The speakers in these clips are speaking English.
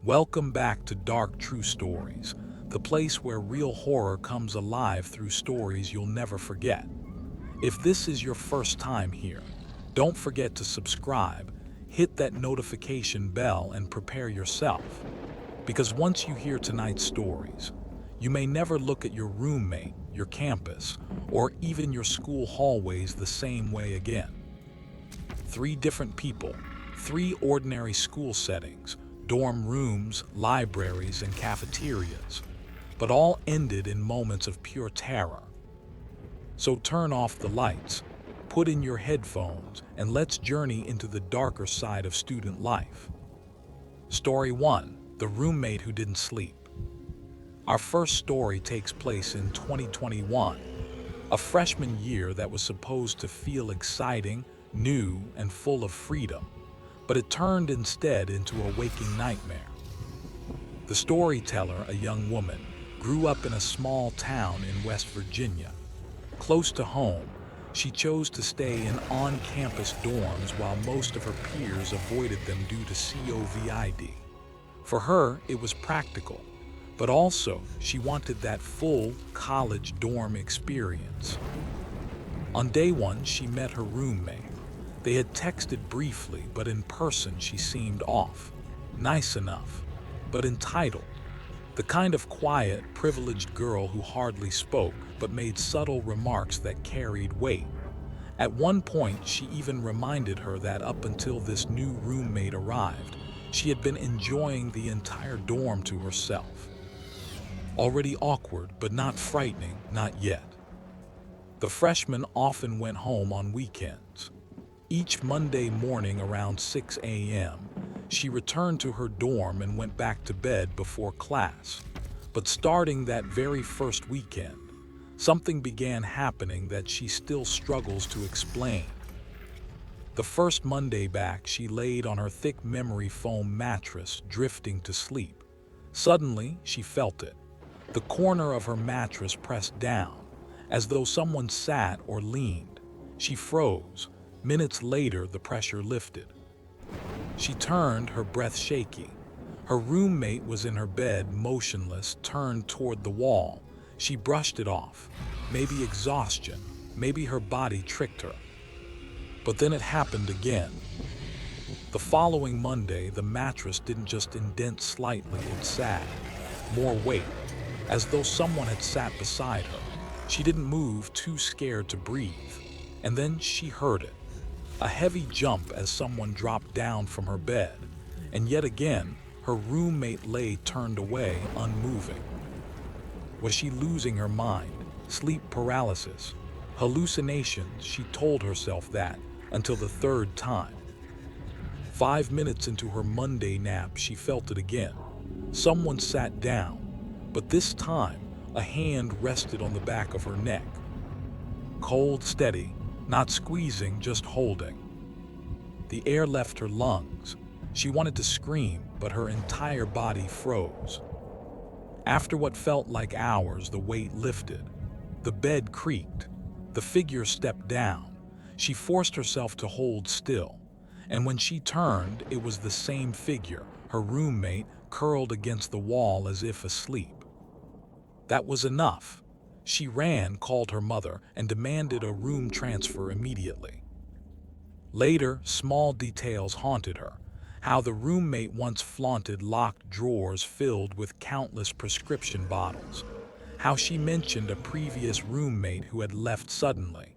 Welcome back to Dark True Stories, the place where real horror comes alive through stories you'll never forget. If this is your first time here, don't forget to subscribe, hit that notification bell, and prepare yourself. Because once you hear tonight's stories, you may never look at your roommate, your campus, or even your school hallways the same way again. Three different people, three ordinary school settings, dorm rooms, libraries, and cafeterias, but all ended in moments of pure terror. So turn off the lights, put in your headphones, and let's journey into the darker side of student life. Story 1: The Roommate Who Didn't Sleep. Our first story takes place in 2021, a freshman year that was supposed to feel exciting, new, and full of freedom, but it turned instead into a waking nightmare. The storyteller, a young woman, grew up in a small town in West Virginia. Close to home, she chose to stay in on-campus dorms while most of her peers avoided them due to COVID. For her, it was practical, but also she wanted that full college dorm experience. On day one, she met her roommate. They had texted briefly, but in person she seemed off. Nice enough, but entitled. The kind of quiet, privileged girl who hardly spoke, but made subtle remarks that carried weight. At one point, she even reminded her that up until this new roommate arrived, she had been enjoying the entire dorm to herself. Already awkward, but not frightening, not yet. The freshman often went home on weekends. Each Monday morning around 6 a.m., she returned to her dorm and went back to bed before class. But starting that very first weekend, something began happening that she still struggles to explain. The first Monday back, she laid on her thick memory foam mattress, drifting to sleep. Suddenly, she felt it. The corner of her mattress pressed down, as though someone sat or leaned. She froze. Minutes later, the pressure lifted. She turned, her breath shaky. Her roommate was in her bed, motionless, turned toward the wall. She brushed it off. Maybe exhaustion, maybe her body tricked her. But then it happened again. The following Monday, the mattress didn't just indent slightly, it sagged. More weight, as though someone had sat beside her. She didn't move, too scared to breathe. And then she heard it. A heavy jump as someone dropped down from her bed, and yet again, her roommate lay turned away, unmoving. Was she losing her mind? Sleep paralysis? Hallucinations? She told herself that, until the third time. 5 minutes into her Monday nap, she felt it again. Someone sat down, but this time, a hand rested on the back of her neck. Cold, steady, not squeezing, just holding. The air left her lungs. She wanted to scream, but her entire body froze. After what felt like hours, the weight lifted. The bed creaked. The figure stepped down. She forced herself to hold still. And when she turned, it was the same figure, her roommate, curled against the wall as if asleep. That was enough. She ran, called her mother, and demanded a room transfer immediately. Later, small details haunted her. How the roommate once flaunted locked drawers filled with countless prescription bottles. How she mentioned a previous roommate who had left suddenly.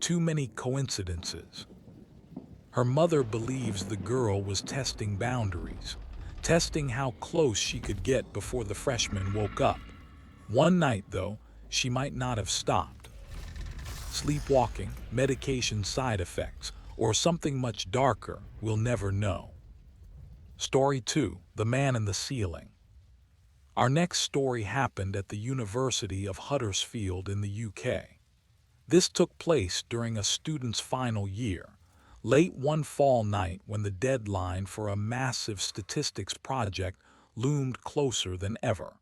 Too many coincidences. Her mother believes the girl was testing boundaries, testing how close she could get before the freshman woke up. One night, though, she might not have stopped. Sleepwalking, medication side effects, or something much darker, we'll never know. Story 2: The Man in the Ceiling. Our next story happened at the University of Huddersfield in the UK. This took place during a student's final year, late one fall night when the deadline for a massive statistics project loomed closer than ever.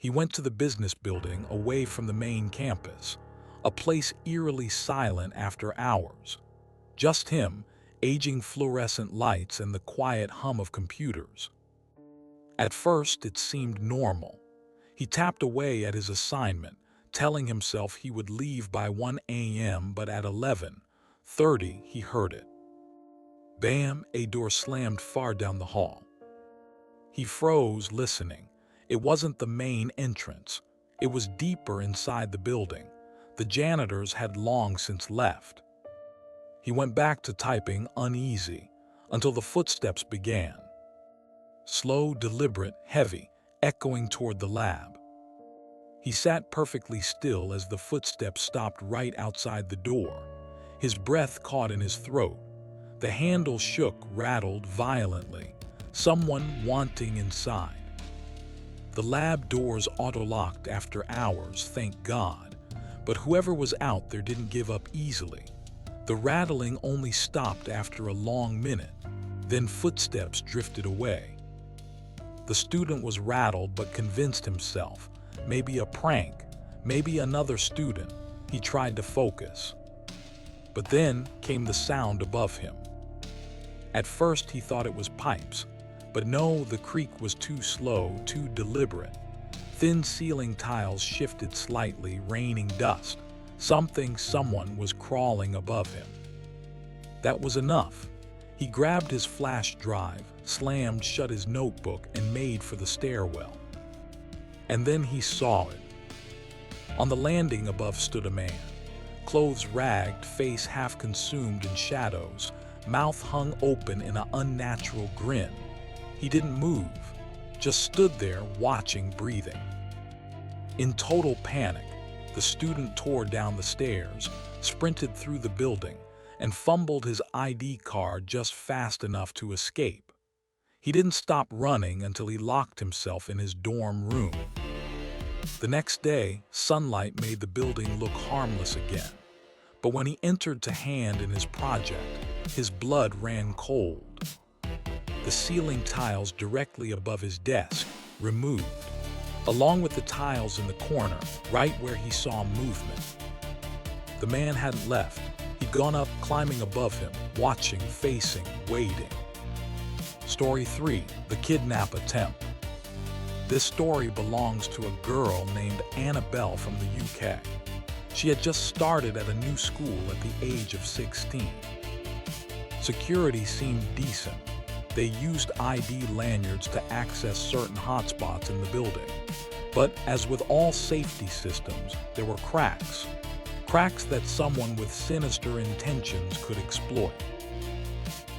He went to the business building away from the main campus, a place eerily silent after hours. Just him, aging fluorescent lights, and the quiet hum of computers. At first, it seemed normal. He tapped away at his assignment, telling himself he would leave by 1 a.m., but at 11:30 he heard it. Bam! A door slammed far down the hall. He froze, listening. It wasn't the main entrance. It was deeper inside the building. The janitors had long since left. He went back to typing, uneasy, until the footsteps began. Slow, deliberate, heavy, echoing toward the lab. He sat perfectly still as the footsteps stopped right outside the door. His breath caught in his throat. The handle shook, rattled violently. Someone wanting inside. The lab doors auto-locked after hours, thank God. But whoever was out there didn't give up easily. The rattling only stopped after a long minute. Then footsteps drifted away. The student was rattled but convinced himself. Maybe a prank, maybe another student. He tried to focus. But then came the sound above him. At first he thought it was pipes, but no, the creak was too slow, too deliberate. Thin ceiling tiles shifted slightly, raining dust. Someone was crawling above him. That was enough. He grabbed his flash drive, slammed shut his notebook, and made for the stairwell. And then he saw it. On the landing above stood a man. Clothes ragged, face half consumed in shadows, mouth hung open in an unnatural grin. He didn't move, just stood there watching, breathing. In total panic, the student tore down the stairs, sprinted through the building, and fumbled his ID card just fast enough to escape. He didn't stop running until he locked himself in his dorm room. The next day, sunlight made the building look harmless again. But when he entered to hand in his project, his blood ran cold. The ceiling tiles directly above his desk, removed, along with the tiles in the corner, right where he saw movement. The man hadn't left. He'd gone up, climbing above him, watching, facing, waiting. Story 3, The Kidnap Attempt. This story belongs to a girl named Annabelle from the UK. She had just started at a new school at the age of 16. Security seemed decent. They used ID lanyards to access certain hotspots in the building. But as with all safety systems, there were cracks. Cracks that someone with sinister intentions could exploit.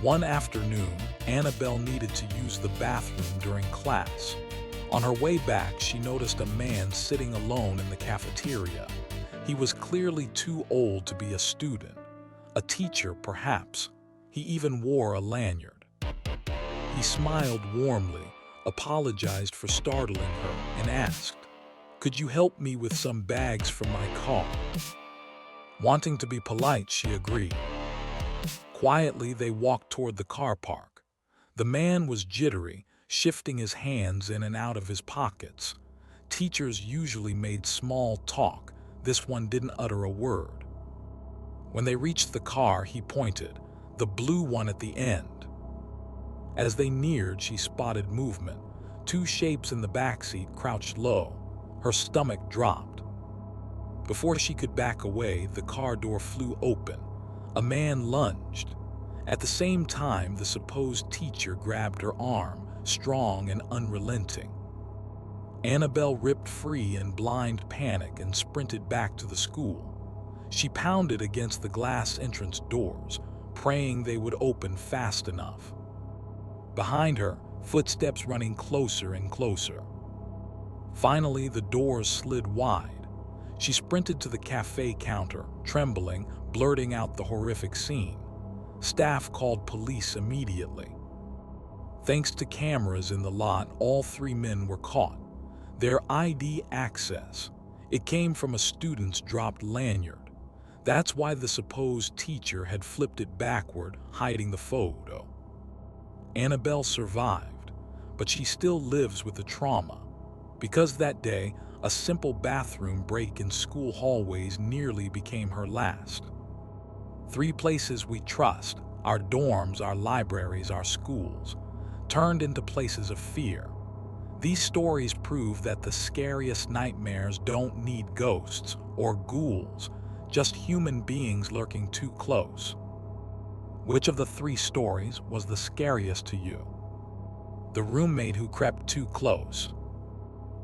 One afternoon, Annabelle needed to use the bathroom during class. On her way back, she noticed a man sitting alone in the cafeteria. He was clearly too old to be a student. A teacher, perhaps. He even wore a lanyard. He smiled warmly, apologized for startling her, and asked, "Could you help me with some bags from my car?" Wanting to be polite, she agreed. Quietly, they walked toward the car park. The man was jittery, shifting his hands in and out of his pockets. Teachers usually made small talk. This one didn't utter a word. When they reached the car, he pointed, the blue one at the end. As they neared, she spotted movement. Two shapes in the backseat crouched low. Her stomach dropped. Before she could back away, the car door flew open. A man lunged. At the same time, the supposed teacher grabbed her arm, strong and unrelenting. Annabelle ripped free in blind panic and sprinted back to the school. She pounded against the glass entrance doors, praying they would open fast enough. Behind her, footsteps running closer and closer. Finally, the doors slid wide. She sprinted to the cafe counter, trembling, blurting out the horrific scene. Staff called police immediately. Thanks to cameras in the lot, all three men were caught. Their ID access, it came from a student's dropped lanyard. That's why the supposed teacher had flipped it backward, hiding the photo. Annabelle survived, but she still lives with the trauma. Because that day, a simple bathroom break in school hallways nearly became her last. 3 places we trust, our dorms, our libraries, our schools, turned into places of fear. These stories prove that the scariest nightmares don't need ghosts or ghouls, just human beings lurking too close. Which of the three stories was the scariest to you? The roommate who crept too close,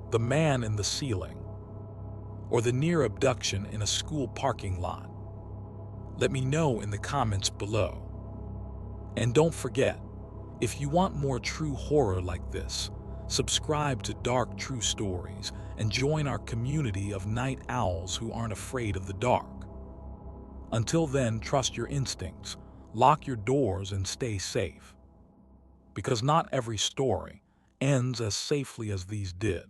the man in the ceiling, or the near abduction in a school parking lot? Let me know in the comments below. And don't forget, if you want more true horror like this, subscribe to Dark True Stories and join our community of night owls who aren't afraid of the dark. Until then, trust your instincts, lock your doors, and stay safe. Because not every story ends as safely as these did.